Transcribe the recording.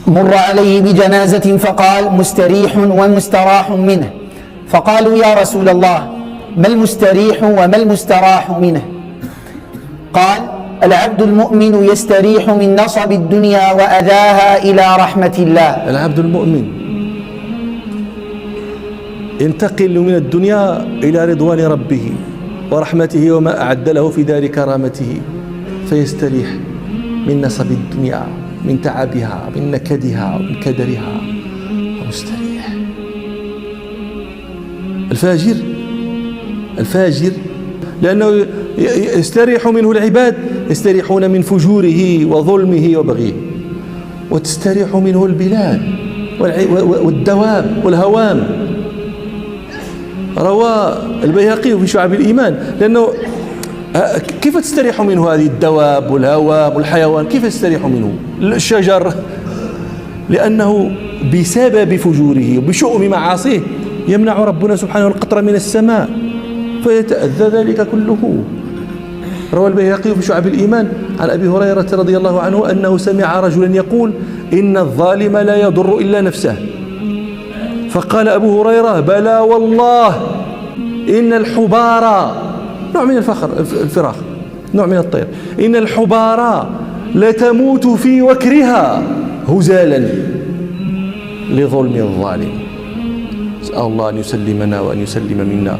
مر عليه بجنازة فقال: مستريح ومستراح منه. فقالوا: يا رسول الله، ما المستريح وما المستراح منه؟ قال: العبد المؤمن يستريح من نصب الدنيا وأذاها إلى رحمة الله. العبد المؤمن ينتقل من الدنيا إلى رضوان ربه ورحمته وما أعد له في دار كرامته، فيستريح من نصب الدنيا، من تعبها، من نكدها ومن كدرها، ومستريح. الفاجر لأنه يستريح منه العباد، يستريحون من فجوره وظلمه وبغيه، وتستريح منه البلاد والدواب والهوام. روى البيهقي في شعب الإيمان، لأنه كيف تستريح منه هذه الدواب والهوام والحيوان؟ كيف تستريح منه الشجر؟ لأنه بسبب فجوره وبشؤم معاصيه يمنع ربنا سبحانه القطر من السماء، فيتأذى ذلك كله. روى البيهقي في شعب الإيمان عن أبي هريرة رضي الله عنه أنه سمع رجلا يقول: إن الظالم لا يضر إلا نفسه. فقال أبو هريرة: بلى والله، إن الحبارى، نوع من الفراخ، نوع من الطير، إن الحبارى لتموت في وكرها هزالا لظلم الظالم. أسأل الله أن يسلمنا وأن يسلم منا.